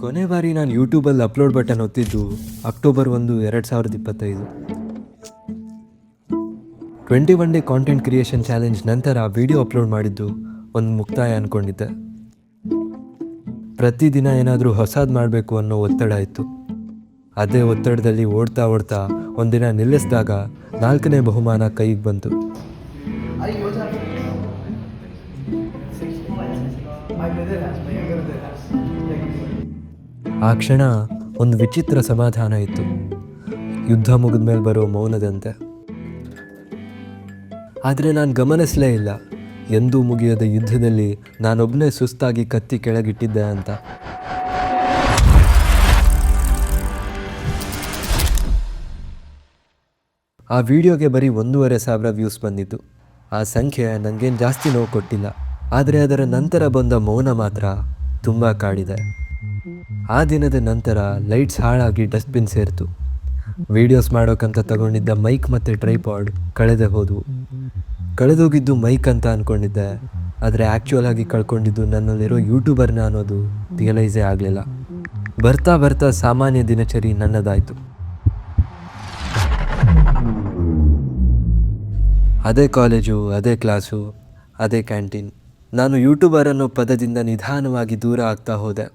ಕೊನೆ ಬಾರಿ ನಾನು ಯೂಟ್ಯೂಬಲ್ಲಿ ಅಪ್ಲೋಡ್ ಬಟನ್ ಒತ್ತಿದ್ದು October 1, 2025. 21 day content creation challenge ನಂತರ ವಿಡಿಯೋ ಅಪ್ಲೋಡ್ ಮಾಡಿದ್ದು ಒಂದು ಮುಕ್ತಾಯ ಅಂದ್ಕೊಂಡಿದ್ದೆ. ಪ್ರತಿದಿನ ಏನಾದರೂ ಹೊಸದು ಮಾಡಬೇಕು ಅನ್ನೋ ಒತ್ತಡ ಇತ್ತು. ಅದೇ ಒತ್ತಡದಲ್ಲಿ ಓಡ್ತಾ ಒಂದಿನ ನಿಲ್ಲಿಸಿದಾಗ 4ನೇ ಬಹುಮಾನ ಕೈಗೆ ಬಂತು. ಆ ಕ್ಷಣ ಒಂದು ವಿಚಿತ್ರ ಸಮಾಧಾನ ಇತ್ತು, ಯುದ್ಧ ಮುಗಿದ ಮೇಲೆ ಬರೋ ಮೌನದಂತೆ. ಆದರೆ ನಾನು ಗಮನಿಸಲೇ ಇಲ್ಲ, ಎಂದೂ ಮುಗಿಯದ ಯುದ್ಧದಲ್ಲಿ ನಾನೊಬ್ಬನೇ ಸುಸ್ತಾಗಿ ಕತ್ತಿ ಕೆಳಗಿಟ್ಟಿದ್ದೆ ಅಂತ. ಆ ವಿಡಿಯೋಗೆ ಬರೀ 1,500 ವ್ಯೂಸ್ ಬಂದಿತ್ತು. ಆ ಸಂಖ್ಯೆ ನನಗೇನು ಜಾಸ್ತಿ ನೋವು ಕೊಟ್ಟಿಲ್ಲ, ಆದರೆ ಅದರ ನಂತರ ಬಂದ ಮೌನ ಮಾತ್ರ ತುಂಬ ಕಾಡಿದೆ. ಆ ದಿನದ ನಂತರ ಲೈಟ್ಸ್ ಹಾಳಾಗಿ ಡಸ್ಟ್ಬಿನ್ ಸೇರಿತು. ವೀಡಿಯೋಸ್ ಮಾಡೋಕ್ಕಂತ ತಗೊಂಡಿದ್ದ ಮೈಕ್ ಮತ್ತು ಟ್ರೈಪಾಡ್ ಕಳೆದೋಗಿದ್ದು ಮೈಕ್ ಅಂತ ಅಂದ್ಕೊಂಡಿದ್ದೆ, ಆದರೆ ಆ್ಯಕ್ಚುಯಲ್ ಆಗಿ ಕಳ್ಕೊಂಡಿದ್ದು ನನ್ನಲ್ಲಿರೋ ಯೂಟ್ಯೂಬರ್ನ ಅನ್ನೋದು ರಿಯಲೈಸೇ ಆಗಲಿಲ್ಲ. ಬರ್ತಾ ಸಾಮಾನ್ಯ ದಿನಚರಿ ನನ್ನದಾಯಿತು. ಅದೇ ಕಾಲೇಜು, ಅದೇ ಕ್ಲಾಸು, ಅದೇ ಕ್ಯಾಂಟೀನ್. ನಾನು ಯೂಟ್ಯೂಬರ್ ಅನ್ನೋ ಪದದಿಂದ ನಿಧಾನವಾಗಿ ದೂರ ಆಗ್ತಾ ಹೋದೆ.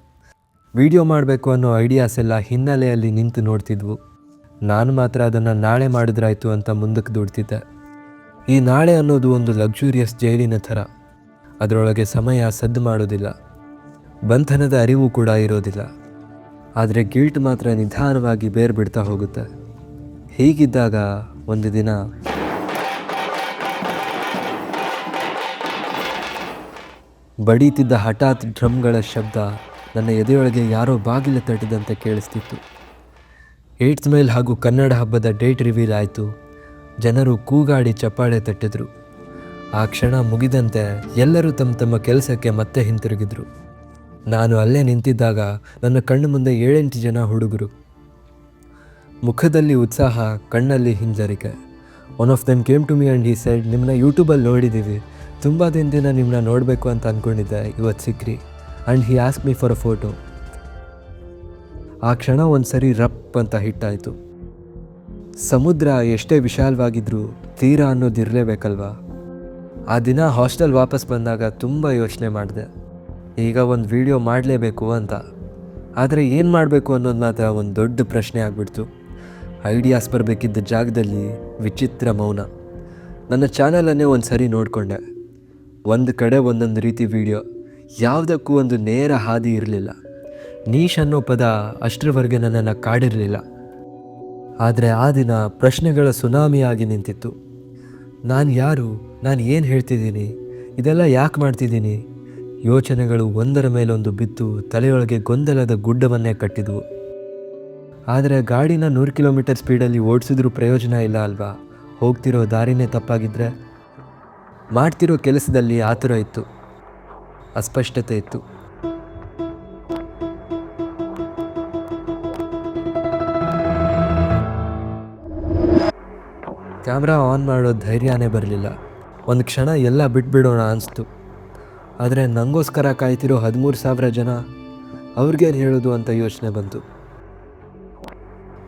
ವಿಡಿಯೋ ಮಾಡಬೇಕು ಅನ್ನೋ ಐಡಿಯಾಸ್ ಎಲ್ಲ ಹಿನ್ನೆಲೆಯಲ್ಲಿ ನಿಂತು ನೋಡ್ತಿದ್ವು. ನಾನು ಮಾತ್ರ ಅದನ್ನು ನಾಳೆ ಮಾಡಿದ್ರಾಯ್ತು ಅಂತ ಮುಂದಕ್ಕೆ ದುಡ್ತಿದ್ದೆ. ಈ ನಾಳೆ ಅನ್ನೋದು ಒಂದು ಲಕ್ಸುರಿಯಸ್ ಜೈಲಿನ ಥರ. ಅದರೊಳಗೆ ಸಮಯ ಸದ್ದು ಮಾಡೋದಿಲ್ಲ, ಬಂಧನದ ಅರಿವು ಕೂಡ ಇರೋದಿಲ್ಲ. ಆದರೆ ಗಿಲ್ಟ್ ಮಾತ್ರ ನಿಧಾನವಾಗಿ ಬೇರು ಬಿಡ್ತಾ ಹೋಗುತ್ತೆ. ಹೀಗಿದ್ದಾಗ ಒಂದು ದಿನ ಬಡೀತಿದ್ದ ಹಠಾತ್ ಡ್ರಮ್ಗಳ ಶಬ್ದ ನನ್ನ ಎದೆಯೊಳಗೆ ಯಾರೋ ಬಾಗಿಲು ತಟ್ಟಿದಂತೆ ಕೇಳಿಸ್ತಿತ್ತು. 8th ಮೈಲ್ ಹಾಗೂ ಕನ್ನಡ ಹಬ್ಬದ ಡೇಟ್ ರಿವೀಲ್ ಆಯಿತು. ಜನರು ಕೂಗಾಡಿ ಚಪ್ಪಾಳೆ ತಟ್ಟಿದ್ರು. ಆ ಕ್ಷಣ ಮುಗಿದಂತೆ ಎಲ್ಲರೂ ತಮ್ಮ ಕೆಲಸಕ್ಕೆ ಮತ್ತೆ ಹಿಂತಿರುಗಿದ್ರು. ನಾನು ಅಲ್ಲೇ ನಿಂತಿದ್ದಾಗ ನನ್ನ ಕಣ್ಣು ಮುಂದೆ 7-8 ಜನ ಹುಡುಗರು, ಮುಖದಲ್ಲಿ ಉತ್ಸಾಹ, ಕಣ್ಣಲ್ಲಿ ಹಿಂಜರಿಕೆ. One of them came to me and he said, ನಿಮ್ಮನ್ನ ಯೂಟ್ಯೂಬಲ್ಲಿ ನೋಡಿದ್ದೀವಿ, ತುಂಬ ದಿನ ನಿಮ್ಮನ್ನ ನೋಡಬೇಕು ಅಂತ ಅಂದ್ಕೊಂಡಿದ್ದೆ, ಇವತ್ತು ಸಿಕ್ಕ್ರಿ. And he ask me for a photo. ಆ ಕ್ಷಣ ಒಂದು ಸರಿ ರಪ್ ಅಂತ ಹಿಟ್ಟಾಯಿತು. ಸಮುದ್ರ ಎಷ್ಟೇ ವಿಶಾಲವಾಗಿದ್ದರೂ ತೀರ ಅನ್ನೋದಿರಲೇಬೇಕಲ್ವಾ. ಆ ದಿನ ಹಾಸ್ಟೆಲ್ ವಾಪಸ್ ಬಂದಾಗ ತುಂಬ ಯೋಚನೆ ಮಾಡಿದೆ, ಈಗ ಒಂದು ವಿಡಿಯೋ ಮಾಡಲೇಬೇಕು ಅಂತ. ಆದರೆ ಏನು ಮಾಡಬೇಕು ಅನ್ನೋದು ಮಾತ್ರ ಒಂದು ದೊಡ್ಡ ಪ್ರಶ್ನೆ ಆಗಿಬಿಡ್ತು. ಐಡಿಯಾಸ್ ಬರಬೇಕಿದ್ದ ಜಾಗದಲ್ಲಿ ವಿಚಿತ್ರ ಮೌನ. ನನ್ನ ಚಾನಲನ್ನೇ ಒಂದು ಸರಿ ನೋಡಿಕೊಂಡೆ. ಒಂದು ಕಡೆ ಒಂದೊಂದು ರೀತಿ ವಿಡಿಯೋ, ಯಾವುದಕ್ಕೂ ಒಂದು ನೇರ ಹಾದಿ ಇರಲಿಲ್ಲ. ನೀಶ್ ಅನ್ನೋ ಪದ ಅಷ್ಟರವರೆಗೆ ನನ್ನನ್ನು ಕಾಡಿರಲಿಲ್ಲ. ಆದರೆ ಆ ದಿನ ಪ್ರಶ್ನೆಗಳ ಸುನಾಮಿಯಾಗಿ ನಿಂತಿತ್ತು. ನಾನು ಯಾರು, ನಾನು ಏನು ಹೇಳ್ತಿದ್ದೀನಿ, ಇದೆಲ್ಲ ಯಾಕೆ ಮಾಡ್ತಿದ್ದೀನಿ? ಯೋಚನೆಗಳು ಒಂದರ ಮೇಲೊಂದು ಬಿದ್ದು ತಲೆಯೊಳಗೆ ಗೊಂದಲದ ಗುಡ್ಡವನ್ನೇ ಕಟ್ಟಿದ್ವು. ಆದರೆ ಗಾಡಿನ 100 ಕಿಲೋಮೀಟರ್ ಸ್ಪೀಡಲ್ಲಿ ಓಡಿಸಿದ್ರೂ ಪ್ರಯೋಜನ ಇಲ್ಲ ಅಲ್ವಾ. ಹೋಗ್ತಿರೋ ದಾರಿನೇ ತಪ್ಪಾಗಿದ್ದರೆ. ಮಾಡ್ತಿರೋ ಕೆಲಸದಲ್ಲಿ ಆತುರ ಇತ್ತು, ಅಸ್ಪಷ್ಟತೆ ಇತ್ತು. ಕ್ಯಾಮ್ರಾ ಆನ್ ಮಾಡೋ ಧೈರ್ಯನೇ ಬರಲಿಲ್ಲ. ಒಂದು ಕ್ಷಣ ಎಲ್ಲ ಬಿಟ್ಬಿಡೋಣ ಅನಿಸ್ತು. ಆದರೆ ನನಗೋಸ್ಕರ ಕಾಯ್ತಿರೋ 13,000 ಜನ, ಅವ್ರಿಗೇನು ಹೇಳೋದು ಅಂತ ಯೋಚನೆ ಬಂತು.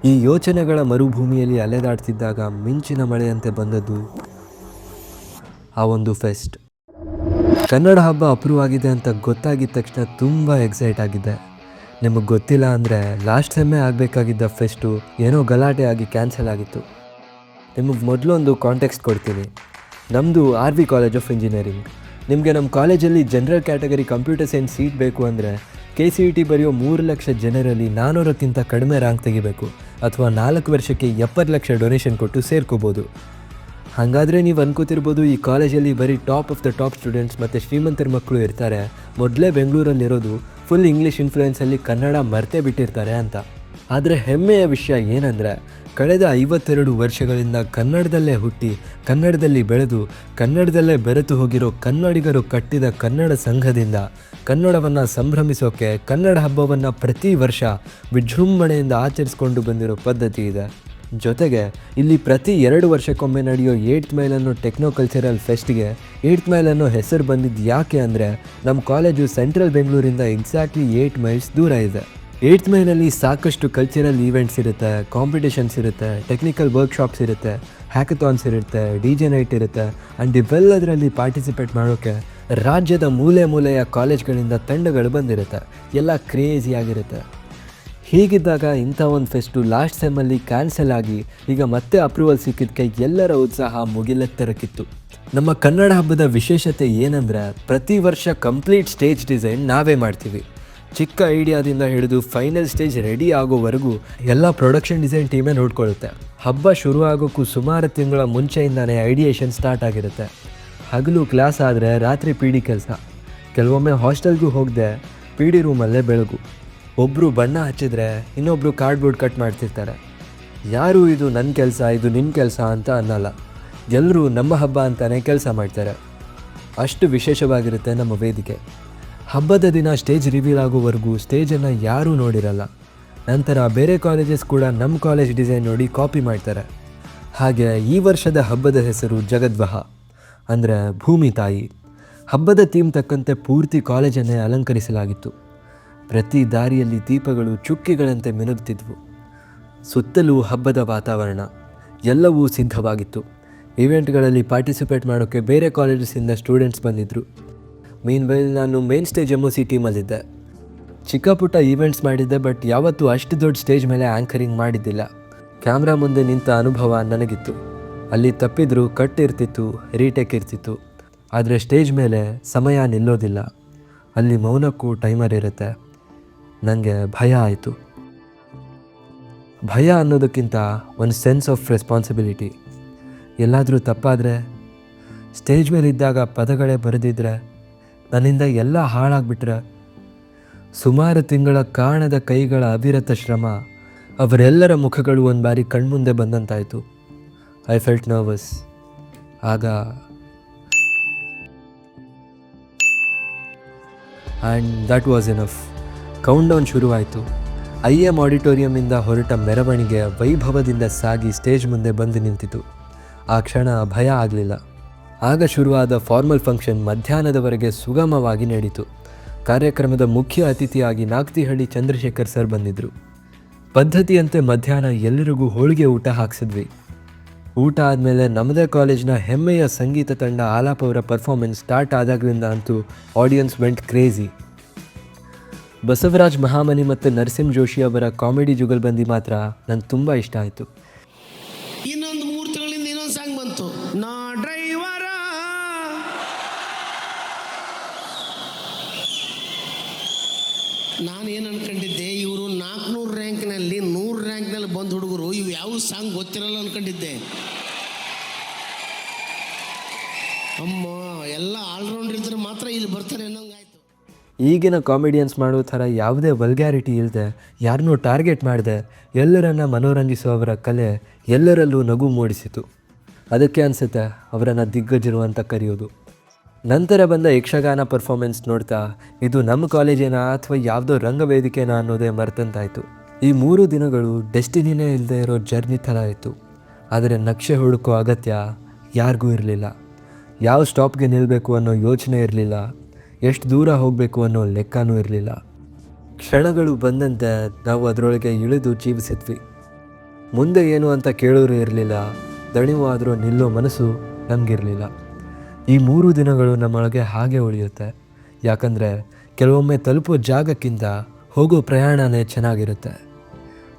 ಈ ಯೋಚನೆಗಳ ಮರುಭೂಮಿಯಲ್ಲಿ ಅಲೆದಾಡ್ತಿದ್ದಾಗ ಮಿಂಚಿನ ಮಳೆಯಂತೆ ಬಂದದ್ದು ಆ ಒಂದು ಫೆಸ್ಟ್. ಕನ್ನಡ ಹಬ್ಬ ಅಪ್ರೂವ್ ಆಗಿದೆ ಅಂತ ಗೊತ್ತಾಗಿದ್ದ ತಕ್ಷಣ ತುಂಬ ಎಕ್ಸೈಟ್ ಆಗಿದ್ದೆ. ನಿಮಗೆ ಗೊತ್ತಿಲ್ಲ ಅಂದರೆ ಲಾಸ್ಟ್ ಸೆಮ್ಮೆ ಆಗಬೇಕಾಗಿದ್ದ ಫೆಸ್ಟು ಏನೋ ಗಲಾಟೆ ಆಗಿ ಕ್ಯಾನ್ಸಲ್ ಆಗಿತ್ತು. ನಿಮಗೆ ಮೊದಲೊಂದು ಕಾಂಟೆಕ್ಸ್ಟ್ ಕೊಡ್ತೀನಿ. ನಮ್ಮದು RV ಕಾಲೇಜ್ ಆಫ್ ಇಂಜಿನಿಯರಿಂಗ್. ನಿಮಗೆ ನಮ್ಮ ಕಾಲೇಜಲ್ಲಿ general category computer science seat ಬೇಕು ಅಂದರೆ KCET ಬರೆಯೋ 3 ಲಕ್ಷ ಜನರಲ್ಲಿ 400ಕ್ಕಿಂತ ಕಡಿಮೆ ರ್ಯಾಂಕ್ ತೆಗಿಬೇಕು, ಅಥವಾ 4 ವರ್ಷಕ್ಕೆ 70 ಲಕ್ಷ ಡೊನೇಷನ್ ಕೊಟ್ಟು ಸೇರ್ಕೋಬೋದು. ಹಾಗಾದರೆ ನೀವು ಅನ್ಕೋತಿರ್ಬೋದು, ಈ ಕಾಲೇಜಲ್ಲಿ ಬರೀ top of the top students ಮತ್ತು ಶ್ರೀಮಂತರ ಮಕ್ಕಳು ಇರ್ತಾರೆ, ಮೊದಲೇ ಬೆಂಗಳೂರಲ್ಲಿರೋದು, ಫುಲ್ ಇಂಗ್ಲೀಷ್ ಇನ್ಫ್ಲುಯೆನ್ಸಲ್ಲಿ ಕನ್ನಡ ಮರ್ತೇ ಬಿಟ್ಟಿರ್ತಾರೆ ಅಂತ. ಆದರೆ ಹೆಮ್ಮೆಯ ವಿಷಯ ಏನಂದರೆ, ಕಳೆದ 52 ವರ್ಷಗಳಿಂದ ಕನ್ನಡದಲ್ಲೇ ಹುಟ್ಟಿ, ಕನ್ನಡದಲ್ಲಿ ಬೆಳೆದು, ಕನ್ನಡದಲ್ಲೇ ಬೆರೆತು ಹೋಗಿರೋ ಕನ್ನಡಿಗರು ಕಟ್ಟಿದ ಕನ್ನಡ ಸಂಘದಿಂದ ಕನ್ನಡವನ್ನು ಸಂಭ್ರಮಿಸೋಕ್ಕೆ ಕನ್ನಡ ಹಬ್ಬವನ್ನು ಪ್ರತಿ ವರ್ಷ ವಿಜೃಂಭಣೆಯಿಂದ ಆಚರಿಸ್ಕೊಂಡು ಬಂದಿರೋ ಪದ್ಧತಿ ಇದೆ. ಜೊತೆಗೆ ಇಲ್ಲಿ ಪ್ರತಿ 2 ವರ್ಷಕ್ಕೊಮ್ಮೆ ನಡೆಯೋ 8th ಮೈಲ್ ಅನ್ನೋ ಟೆಕ್ನೋ ಕಲ್ಚರಲ್ ಫೆಸ್ಟ್ಗೆ 8th ಮೈಲ್ ಅನ್ನೋ ಹೆಸರು ಬಂದಿದ್ದು ಯಾಕೆ ಅಂದರೆ ನಮ್ಮ ಕಾಲೇಜು ಸೆಂಟ್ರಲ್ ಬೆಂಗಳೂರಿಂದ ಎಕ್ಸಾಕ್ಟ್ಲಿ 8 ಮೈಲ್ಸ್ ದೂರ ಇದೆ. 8th ಮೈಲಲ್ಲಿ ಸಾಕಷ್ಟು ಕಲ್ಚರಲ್ ಈವೆಂಟ್ಸ್ ಇರುತ್ತೆ, ಕಾಂಪಿಟೇಷನ್ಸ್ ಇರುತ್ತೆ, ಟೆಕ್ನಿಕಲ್ ವರ್ಕ್ಶಾಪ್ಸ್ ಇರುತ್ತೆ, ಹ್ಯಾಕಥಾನ್ಸ್ ಇರುತ್ತೆ, DJ ನೈಟ್ ಇರುತ್ತೆ. ಆ್ಯಂಡ್ ಇವೆಲ್ಲದರಲ್ಲಿ ಪಾರ್ಟಿಸಿಪೇಟ್ ಮಾಡೋಕ್ಕೆ ರಾಜ್ಯದ ಮೂಲೆ ಮೂಲೆಯ ಕಾಲೇಜ್ಗಳಿಂದ ತಂಡಗಳು ಬಂದಿರುತ್ತೆ. ಎಲ್ಲ ಕ್ರೇಜಿಯಾಗಿರುತ್ತೆ. ಹೀಗಿದ್ದಾಗ ಇಂಥ ಒಂದು ಫೆಸ್ಟು ಲಾಸ್ಟ್ ಸೆಮ್ಮಲ್ಲಿ ಕ್ಯಾನ್ಸಲ್ ಆಗಿ ಈಗ ಮತ್ತೆ ಅಪ್ರೂವಲ್ ಸಿಕ್ಕಿದ್ದಕ್ಕೆ ಎಲ್ಲರ ಉತ್ಸಾಹ ಮುಗಿಲೆತ್ತರಕ್ಕಿತ್ತು. ನಮ್ಮ ಕನ್ನಡ ಹಬ್ಬದ ವಿಶೇಷತೆ ಏನಂದರೆ ಪ್ರತಿ ವರ್ಷ ಕಂಪ್ಲೀಟ್ ಸ್ಟೇಜ್ ಡಿಸೈನ್ ನಾವೇ ಮಾಡ್ತೀವಿ. ಚಿಕ್ಕ ಐಡಿಯಾದಿಂದ ಹಿಡಿದು ಫೈನಲ್ ಸ್ಟೇಜ್ ರೆಡಿ ಆಗೋವರೆಗೂ ಎಲ್ಲ ಪ್ರೊಡಕ್ಷನ್ ಡಿಸೈನ್ ಟೀಮೇ ನೋಡ್ಕೊಳ್ಳುತ್ತೆ. ಹಬ್ಬ ಶುರು ಆಗೋಕ್ಕೂ ಸುಮಾರು ತಿಂಗಳ ಮುಂಚೆಯಿಂದಾನೇ ಐಡಿಯೇಷನ್ ಸ್ಟಾರ್ಟ್ ಆಗಿರುತ್ತೆ. ಹಗಲು ಕ್ಲಾಸ್ ಆದರೆ ರಾತ್ರಿ PD ಕೆಲಸ. ಕೆಲವೊಮ್ಮೆ ಹಾಸ್ಟೆಲ್ಗೂ ಹೋಗದೆ PD ರೂಮಲ್ಲೇ ಬೆಳಗು. ಒಬ್ಬರು ಬಣ್ಣ ಹಚ್ಚಿದ್ರೆ ಇನ್ನೊಬ್ಬರು ಕಾರ್ಡ್ಬೋರ್ಡ್ ಕಟ್ ಮಾಡ್ತಿರ್ತಾರೆ. ಯಾರೂ ಇದು ನನ್ನ ಕೆಲಸ, ಇದು ನಿನ್ನ ಕೆಲಸ ಅಂತ ಅನ್ನಲ್ಲ. ಎಲ್ಲರೂ ನಮ್ಮ ಹಬ್ಬ ಅಂತಲೇ ಕೆಲಸ ಮಾಡ್ತಾರೆ. ಅಷ್ಟು ವಿಶೇಷವಾಗಿರುತ್ತೆ ನಮ್ಮ ವೇದಿಕೆ. ಹಬ್ಬದ ದಿನ ಸ್ಟೇಜ್ ರಿವೀಲ್ ಆಗೋವರೆಗೂ ಸ್ಟೇಜನ್ನು ಯಾರೂ ನೋಡಿರಲ್ಲ. ನಂತರ ಬೇರೆ ಕಾಲೇಜಸ್ ಕೂಡ ನಮ್ಮ ಕಾಲೇಜ್ ಡಿಸೈನ್ ನೋಡಿ ಕಾಪಿ ಮಾಡ್ತಾರೆ. ಹಾಗೆ ಈ ವರ್ಷದ ಹಬ್ಬದ ಹೆಸರು ಜಗದ್ವಹ, ಅಂದರೆ ಭೂಮಿ ತಾಯಿ. ಹಬ್ಬದ ಥೀಮ್ ತಕ್ಕಂತೆ ಪೂರ್ತಿ ಕಾಲೇಜನ್ನೇ ಅಲಂಕರಿಸಲಾಗಿತ್ತು. ಪ್ರತಿ ದಾರಿಯಲ್ಲಿ ದೀಪಗಳು ಚುಕ್ಕಿಗಳಂತೆ ಮಿನುಗ್ತಿದ್ವು. ಸುತ್ತಲೂ ಹಬ್ಬದ ವಾತಾವರಣ. ಎಲ್ಲವೂ ಸಿದ್ಧವಾಗಿತ್ತು. ಇವೆಂಟ್ಗಳಲ್ಲಿ ಪಾರ್ಟಿಸಿಪೇಟ್ ಮಾಡೋಕ್ಕೆ ಬೇರೆ ಕಾಲೇಜಸ್ಸಿಂದ ಸ್ಟೂಡೆಂಟ್ಸ್ ಬಂದಿದ್ದರು. ಮೀನ್ವೈಲ್ ನಾನು ಮೇನ್ ಸ್ಟೇಜ್ MOC ಟೀಮಲ್ಲಿದ್ದೆ. ಚಿಕ್ಕ ಪುಟ್ಟ ಈವೆಂಟ್ಸ್ ಮಾಡಿದ್ದೆ, ಬಟ್ ಯಾವತ್ತೂ ಅಷ್ಟು ದೊಡ್ಡ ಸ್ಟೇಜ್ ಮೇಲೆ ಆ್ಯಂಕರಿಂಗ್ ಮಾಡಿದ್ದಿಲ್ಲ. ಕ್ಯಾಮ್ರಾ ಮುಂದೆ ನಿಂತ ಅನುಭವ ನನಗಿತ್ತು. ಅಲ್ಲಿ ತಪ್ಪಿದ್ರೂ ಕಟ್ ಇರ್ತಿತ್ತು, ರೀಟೇಕ್ ಇರ್ತಿತ್ತು. ಆದರೆ ಸ್ಟೇಜ್ ಮೇಲೆ ಸಮಯ ನಿಲ್ಲೋದಿಲ್ಲ. ಅಲ್ಲಿ ಮೌನಕ್ಕೂ ಟೈಮರ್ ಇರುತ್ತೆ. ನನಗೆ ಭಯ ಆಯಿತು. ಭಯ ಅನ್ನೋದಕ್ಕಿಂತ ಒಂದು ಸೆನ್ಸ್ ಆಫ್ ರೆಸ್ಪಾನ್ಸಿಬಿಲಿಟಿ. ಎಲ್ಲಾದರೂ ತಪ್ಪಾದರೆ, ಸ್ಟೇಜ್ ಮೇಲೆ ಇದ್ದಾಗ ಪದಗಳೇ ಬರೆದಿದ್ರೆ, ನನ್ನಿಂದ ಎಲ್ಲ ಹಾಳಾಗ್ಬಿಟ್ರೆ, ಸುಮಾರು ತಿಂಗಳ ಕಾಣದ ಕೈಗಳ ಅವಿರತ ಶ್ರಮ, ಅವರೆಲ್ಲರ ಮುಖಗಳು ಒಂದು ಬಾರಿ ಕಣ್ಮುಂದೆ ಬಂದಂತಾಯಿತು. I felt nervous. ಆಗ and that was enough. Countdown ಶುರುವಾಯಿತು. IM ಆಡಿಟೋರಿಯಮಿಂದ ಹೊರಟ ಮೆರವಣಿಗೆ ವೈಭವದಿಂದ ಸಾಗಿ ಸ್ಟೇಜ್ ಮುಂದೆ ಬಂದು ನಿಂತಿತು. ಆ ಕ್ಷಣ ಭಯ ಆಗಲಿಲ್ಲ. ಆಗ ಶುರುವಾದ ಫಾರ್ಮಲ್ ಫಂಕ್ಷನ್ ಮಧ್ಯಾಹ್ನದವರೆಗೆ ಸುಗಮವಾಗಿ ನಡೀತು. ಕಾರ್ಯಕ್ರಮದ ಮುಖ್ಯ ಅತಿಥಿಯಾಗಿ ನಾಗ್ತಿಹಳ್ಳಿ ಚಂದ್ರಶೇಖರ್ ಸರ್ ಬಂದಿದ್ದರು. ಪದ್ಧತಿಯಂತೆ ಮಧ್ಯಾಹ್ನ ಎಲ್ಲರಿಗೂ ಹೋಳಿಗೆ ಊಟ ಹಾಕ್ಸಿದ್ವಿ. ಊಟ ಆದಮೇಲೆ ನಮ್ಮದೇ ಕಾಲೇಜ್ನ ಹೆಮ್ಮೆಯ ಸಂಗೀತ ತಂಡ ಆಲಾಪ್ ಅವರ ಪರ್ಫಾರ್ಮೆನ್ಸ್ ಸ್ಟಾರ್ಟ್ ಆದಾಗಲಿಂದ ಅಂತೂ audience vent crazy. Basavaraj Mahamani ಮತ್ತು ನರಸಿಂಹ ಜೋಶಿ ಅವರ ಕಾಮಿಡಿ ಜುಗಲ್ಬಂದಿ ಮಾತ್ರ ನನಗೆ ತುಂಬ ಇಷ್ಟ ಆಯಿತು. ಇನ್ನೊಂದು 3 ತಿಂಗಳಿಂದ ಇನ್ನೊಂದು ಸಾಂಗ್ ಬಂತು, ನಾ ಡ್ರೈವರ. ನಾನೇನು ಅನ್ಕೊಂಡಿದ್ದೆ, ಇವರು 400 ರ್ಯಾಂಕ್ನಲ್ಲಿ 100 ರ್ಯಾಂಕ್ನಲ್ಲಿ ಬಂದು ಹುಡುಗರು, ಇವು ಯಾವ ಸಾಂಗ್ ಗೊತ್ತಿರಲ್ಲ ಅನ್ಕೊಂಡಿದ್ದೆ. ಅಮ್ಮ, ಎಲ್ಲ ಆಲ್ರೌಂಡರ್ ಇದ್ರೆ ಮಾತ್ರ ಇಲ್ಲಿ ಬರ್ತಾರೆ ಅನ್ನೋಂಗಾಯ್ತು. ಈಗಿನ ಕಾಮಿಡಿಯನ್ಸ್ ಮಾಡೋ ಥರ ಯಾವುದೇ ವಲ್ಗ್ಯಾರಿಟಿ ಇಲ್ಲದೆ, ಯಾರನ್ನೂ ಟಾರ್ಗೆಟ್ ಮಾಡದೆ ಎಲ್ಲರನ್ನ ಮನೋರಂಜಿಸುವವರ ಕಲೆ ಎಲ್ಲರಲ್ಲೂ ನಗು ಮೂಡಿಸಿತು. ಅದಕ್ಕೆ ಅನಿಸುತ್ತೆ ಅವರನ್ನು ದಿಗ್ಗಜರು ಅಂತ ಕರೆಯೋದು. ನಂತರ ಬಂದ ಯಕ್ಷಗಾನ ಪರ್ಫಾರ್ಮೆನ್ಸ್ ನೋಡ್ತಾ ಇದು ನಮ್ಮ ಕಾಲೇಜೇನಾ ಅಥವಾ ಯಾವುದೋ ರಂಗವೇದಿಕೆನಾ ಅನ್ನೋದೇ ಮರ್ತಂತಾಯಿತು. ಈ 3 ದಿನಗಳು ಡೆಸ್ಟಿನಿನೇ ಇಲ್ಲದೆ ಇರೋ ಜರ್ನಿ ಥರ ಇತ್ತು. ಆದರೆ ನಕ್ಷೆ ಹುಡುಕೋ ಅಗತ್ಯ ಯಾರಿಗೂ ಇರಲಿಲ್ಲ. ಯಾವ ಸ್ಟಾಪ್ಗೆ ನಿಲ್ಲಬೇಕು ಅನ್ನೋ ಯೋಚನೆ ಇರಲಿಲ್ಲ. ಎಷ್ಟು ದೂರ ಹೋಗಬೇಕು ಅನ್ನೋ ಲೆಕ್ಕನೂ ಇರಲಿಲ್ಲ. ಕ್ಷಣಗಳು ಬಂದಂತೆ ನಾವು ಅದರೊಳಗೆ ಇಳಿದು ಜೀವಿಸಿದ್ವಿ. ಮುಂದೆ ಏನು ಅಂತ ಕೇಳೋರು ಇರಲಿಲ್ಲ. ದಣಿವು ಆದರೂ ನಿಲ್ಲೋ ಮನಸ್ಸು ನಮಗಿರಲಿಲ್ಲ. ಈ 3 ದಿನಗಳು ನಮ್ಮೊಳಗೆ ಹಾಗೆ ಉಳಿಯುತ್ತೆ. ಯಾಕಂದರೆ ಕೆಲವೊಮ್ಮೆ ತಲುಪೋ ಜಾಗಕ್ಕಿಂತ ಹೋಗೋ ಪ್ರಯಾಣನೇ ಚೆನ್ನಾಗಿರುತ್ತೆ.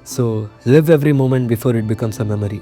So live every moment before it becomes a memory.